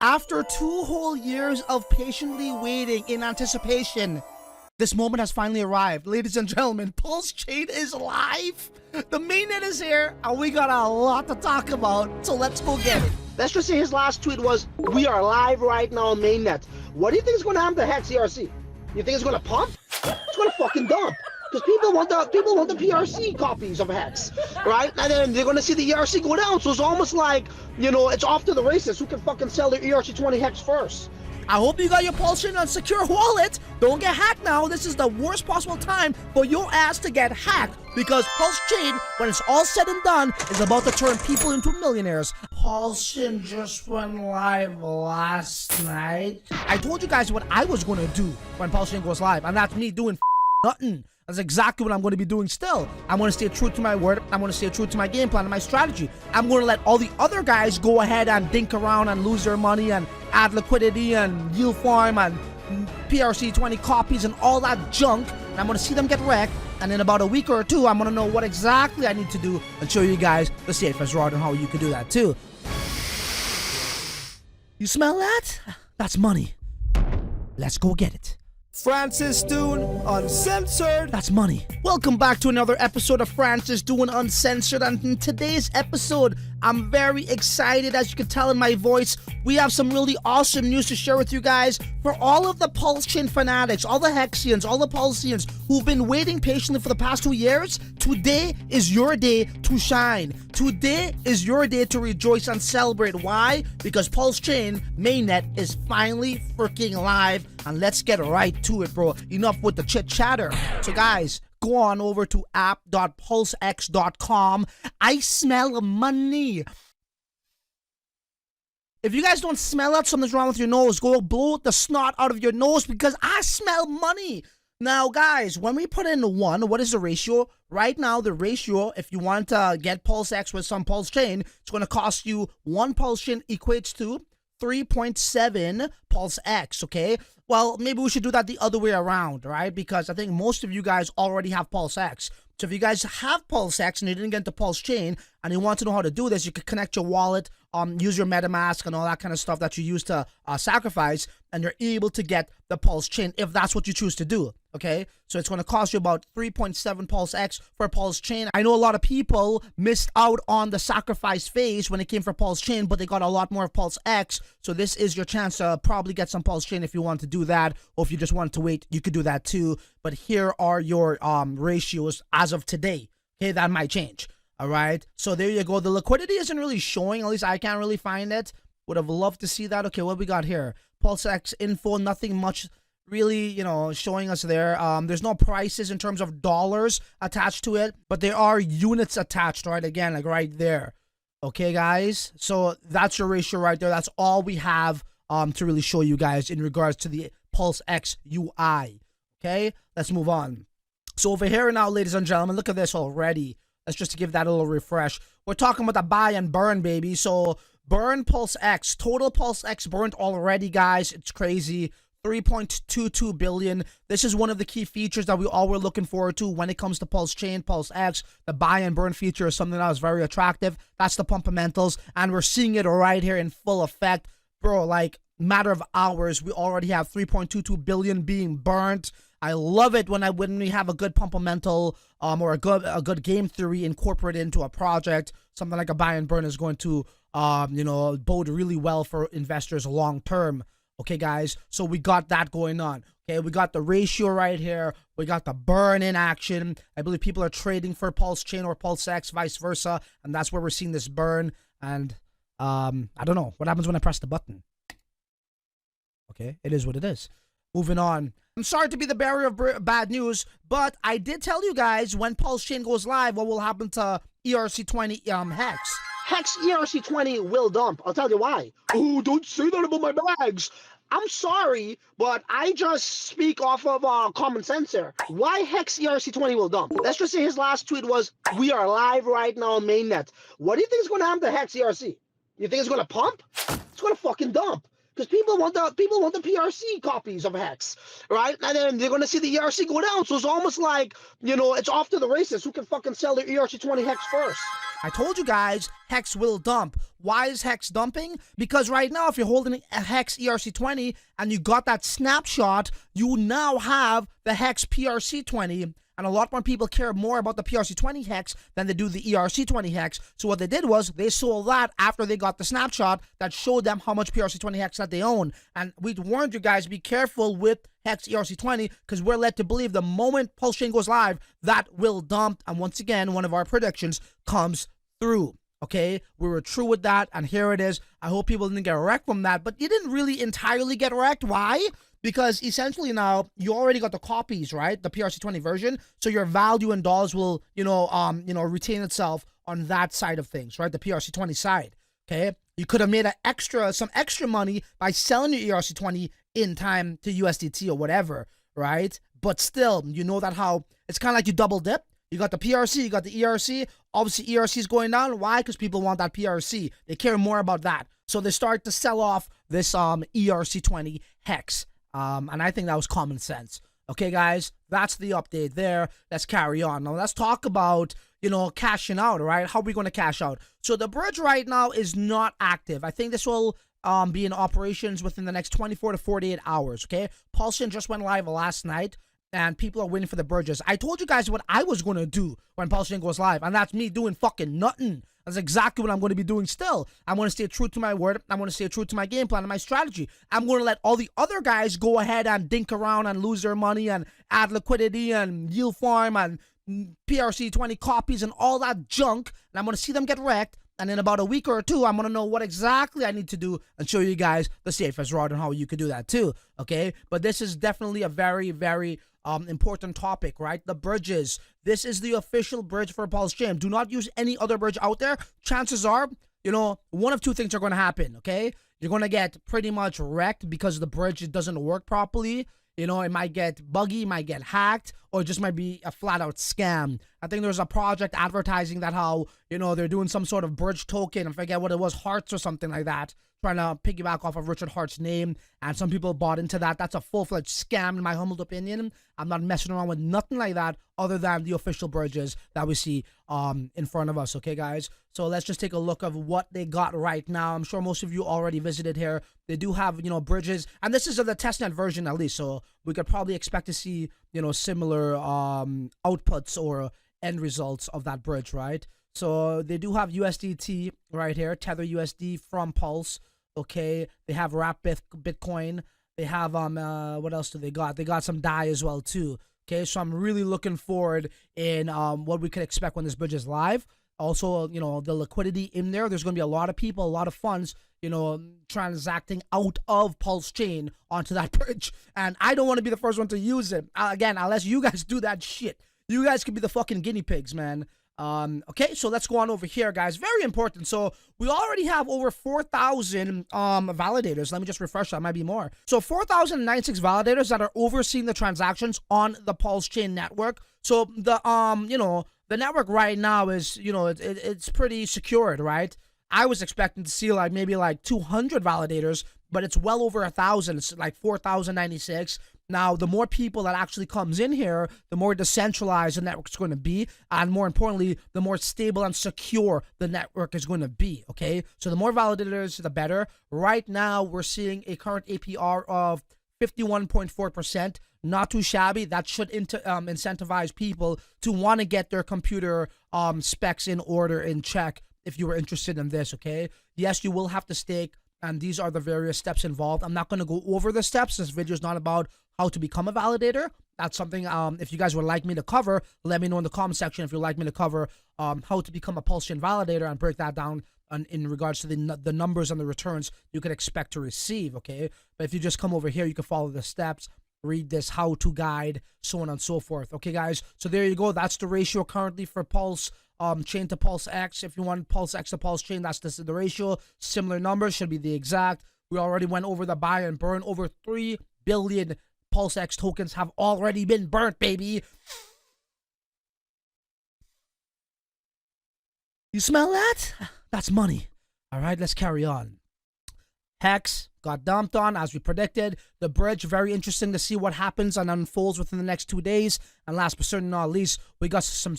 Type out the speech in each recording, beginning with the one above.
After 2 whole years of patiently waiting in anticipation, this moment has finally arrived. Ladies and gentlemen, Pulsechain is live. The mainnet is here, and we got a lot to talk about, so let's go get it. Let's just say his last tweet was, "We are live right now on mainnet." What do you think is going to happen to HEX ERC? You think it's going to pump? It's going to fucking dump. Because people want the PRC copies of HEX, right? And then they're going to see the ERC go down. So it's almost like, you know, it's off to the races. Who can fucking sell their ERC-20 HEX first? I hope you got your Pulsechain on secure wallet. Don't get hacked now. This is the worst possible time for your ass to get hacked, because Pulsechain, when it's all said and done, is about to turn people into millionaires. Pulsechain just went live last night. I told you guys what I was going to do when Pulsechain goes live, and that's me doing nothing. That's exactly what I'm going to be doing still. I'm going to stay true to my word. I'm going to stay true to my game plan and my strategy. I'm going to let all the other guys go ahead and dink around and lose their money and add liquidity and yield farm and PRC-20 copies and all that junk. And I'm going to see them get wrecked. And in about a week or two, I'm going to know what exactly I need to do and show you guys the safest route and how you can do that too. You smell that? That's money. Let's go get it. Francis doing Uncensored. That's money. Welcome back to another episode of Francis doing Uncensored, and in today's episode, I'm very excited. As you can tell in my voice, we have some really awesome news to share with you guys. For all of the Pulsechain fanatics, all the Hexians, all the Pulseans who've been waiting patiently for the past 2 years, today is your day to shine. Today is your day to rejoice and celebrate. Why? Because Pulsechain mainnet is finally freaking live, and let's get right to it, bro. Enough with the chit chatter. So guys, go on over to app.pulsex.com. I smell money. If you guys don't smell that something's wrong with your nose, go blow the snot out of your nose, because I smell money. Now, guys, when we put in 1, what is the ratio? Right now, the ratio, if you want to get PulseX with some Pulsechain, it's going to cost you 1 Pulsechain equates to 3.7 PulseX, okay? Well, maybe we should do that the other way around, right? Because I think most of you guys already have PulseX. So if you guys have PulseX and you didn't get into Pulsechain and you want to know how to do this, you can connect your wallet, use your MetaMask and all that kind of stuff that you use to sacrifice, and you're able to get the Pulsechain if that's what you choose to do, okay? So it's going to cost you about 3.7 PulseX for Pulsechain. I know a lot of people missed out on the sacrifice phase when it came for Pulsechain, but they got a lot more of PulseX. So this is your chance to probably get some Pulsechain if you want to do that, or if you just want to wait, you could do that too. But here are your ratios as of today. Okay, that might change. All right, so there you go. The liquidity isn't really showing. At least I can't really find it. Would have loved to see that. Okay, what we got here? PulseX info, nothing much really, you know, showing us there. There's no prices in terms of dollars attached to it, but there are units attached, right? Again, like right there. Okay, guys, so that's your ratio right there. That's all we have to really show you guys in regards to the PulseX UI. Okay, let's move on. So over here now, ladies and gentlemen, look at this already. Let's just give that a little refresh. We're talking about the buy and burn, baby. So burn PulseX, total PulseX burnt already, guys. It's crazy. 3.22 billion. This is one of the key features that we all were looking forward to when it comes to Pulsechain, PulseX. The buy and burn feature is something that was very attractive. That's the fundamentals, and we're seeing it right here in full effect, bro. Like, matter of hours, we already have 3.22 billion being burnt. I love it when we have a good fundamental or a good game theory incorporated into a project. Something like a buy and burn is going to you know, bode really well for investors long term. Okay, guys, so we got that going on. Okay, we got the ratio right here. We got the burn in action. I believe people are trading for Pulsechain or PulseX, vice versa, and that's where we're seeing this burn. And I don't know what happens when I press the button. Okay, it is what it is. Moving on. I'm sorry to be the bearer of bad news, but I did tell you guys when Pulsechain goes live what will happen to ERC-20 HEX. HEX ERC-20 will dump. I'll tell you why. Oh, don't say that about my bags. I'm sorry, but I just speak off of common sense here. Why HEX ERC-20 will dump? Let's just say his last tweet was, "We are live right now on mainnet." What do you think is going to happen to HEX ERC? You think it's going to pump? It's going to fucking dump. because people want the PRC copies of HEX, right? And then they're gonna see the ERC go down. So it's almost like, you know, it's off to the races. Who can fucking sell their ERC-20 HEX first? I told you guys, HEX will dump. Why is HEX dumping? Because right now, if you're holding a HEX ERC-20 and you got that snapshot, you now have the HEX PRC-20. And a lot more people care more about the PRC-20 HEX than they do the ERC-20 HEX. So what they did was they sold that after they got the snapshot that showed them how much PRC-20 HEX that they own. And we warned you guys, be careful with HEX ERC-20 because we're led to believe the moment Pulsechain goes live, that will dump. And once again, one of our predictions comes through. Okay, we were true with that, and here it is. I hope people didn't get wrecked from that, but you didn't really entirely get wrecked. Why? Because essentially now you already got the copies, right? The PRC-20 version, so your value in dollars will, retain itself on that side of things, right? The PRC-20 side. Okay, you could have made some extra money by selling your ERC-20 in time to USDT or whatever, right? But still, you know that how it's kind of like you double dip. You got the PRC, you got the ERC. Obviously, ERC is going down. Why? Because people want that PRC. They care more about that. So they start to sell off this ERC-20 HEX. And I think that was common sense. Okay, guys, that's the update there. Let's carry on. Now, let's talk about, cashing out, right? How are we going to cash out? So the bridge right now is not active. I think this will be in operations within the next 24 to 48 hours, okay? Pulsechain just went live last night, and people are waiting for the bridges. I told you guys what I was going to do when Pulsechain goes live, and that's me doing fucking nothing. That's exactly what I'm going to be doing still. I'm going to stay true to my word. I'm going to stay true to my game plan and my strategy. I'm going to let all the other guys go ahead and dink around and lose their money and add liquidity and yield farm and PRC-20 copies and all that junk, and I'm going to see them get wrecked. And in about a week or two, I'm going to know what exactly I need to do and show you guys the safest route and how you could do that too, okay? But this is definitely a very, very important topic, right? The bridges. This is the official bridge for Pulsechain. Do not use any other bridge out there. Chances are, one of two things are going to happen, okay? You're going to get pretty much wrecked because the bridge doesn't work properly. It might get buggy, might get hacked, or it just might be a flat-out scam. I think there's a project advertising that how, they're doing some sort of bridge token. I forget what it was, Hearts or something like that, trying to piggyback off of Richard Hart's name, and some people bought into that. That's a full-fledged scam, in my humble opinion. I'm not messing around with nothing like that other than the official bridges that we see in front of us, okay, guys? So let's just take a look of what they got right now. I'm sure most of you already visited here. They do have, bridges, and this is of the testnet version at least, so we could probably expect to see, similar outputs or end results of that bridge, right? So they do have USDT right here, Tether USD from Pulse, okay? They have Wrap Bitcoin. They have, what else do they got? They got some DAI as well, too, okay? So I'm really looking forward in what we could expect when this bridge is live. Also, the liquidity in there. There's going to be a lot of people, a lot of funds, transacting out of Pulsechain onto that bridge. And I don't want to be the first one to use it. Again, unless you guys do that shit. You guys could be the fucking guinea pigs, man. Okay, so let's go on over here, guys. Very important. So we already have over 4,000 validators. Let me just refresh that. Might be more. So 4,096 validators that are overseeing the transactions on the Pulsechain network. So the the network right now is, it's pretty secured, right? I was expecting to see maybe 200 validators, but it's well over 1,000. It's like 4,096. Now, the more people that actually comes in here, the more decentralized the network is going to be, and more importantly, the more stable and secure the network is going to be, okay? So the more validators, the better. Right now, we're seeing a current APR of 51.4%. Not too shabby. That should incentivize people to want to get their computer specs in order, in check, if you were interested in this, okay? Yes, you will have to stake, and these are the various steps involved. I'm not going to go over the steps. This video is not about how to become a validator. That's something, if you guys would like me to cover, let me know in the comment section if you'd like me to cover how to become a Pulsechain validator and break that down in regards to the numbers and the returns you could expect to receive, okay? But if you just come over here, you can follow the steps, read this how-to guide, so on and so forth. Okay, guys? So there you go. That's the ratio currently for Pulse chain to PulseX. If you want PulseX to Pulsechain, that's the ratio. Similar numbers should be the exact. We already went over the buy and burn. Over 3 billion PulseX tokens have already been burnt, baby. You smell that? That's money. All right, let's carry on. HEX got dumped on as we predicted. The bridge, very interesting to see what happens and unfolds within the next 2 days. And last but certainly not least, we got some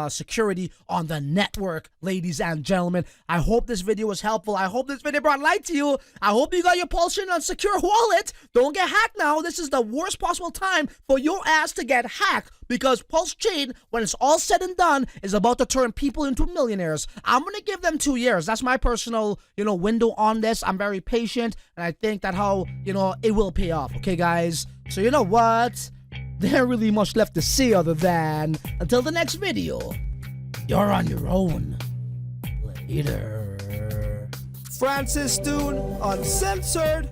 security on the network, ladies and gentlemen. I hope this video was helpful. I hope this video brought light to you. I hope you got your Pulsechain on secure wallet. Don't get hacked now. This is the worst possible time for your ass to get hacked, because Pulsechain, when it's all said and done, is about to turn people into millionaires. I'm going to give them 2 years. That's my personal, window on this. I'm very patient, and I think that it will pay off. Okay, guys? So you know what? There ain't really much left to see other than, until the next video, you're on your own. Later. Francis Dune, Uncensored.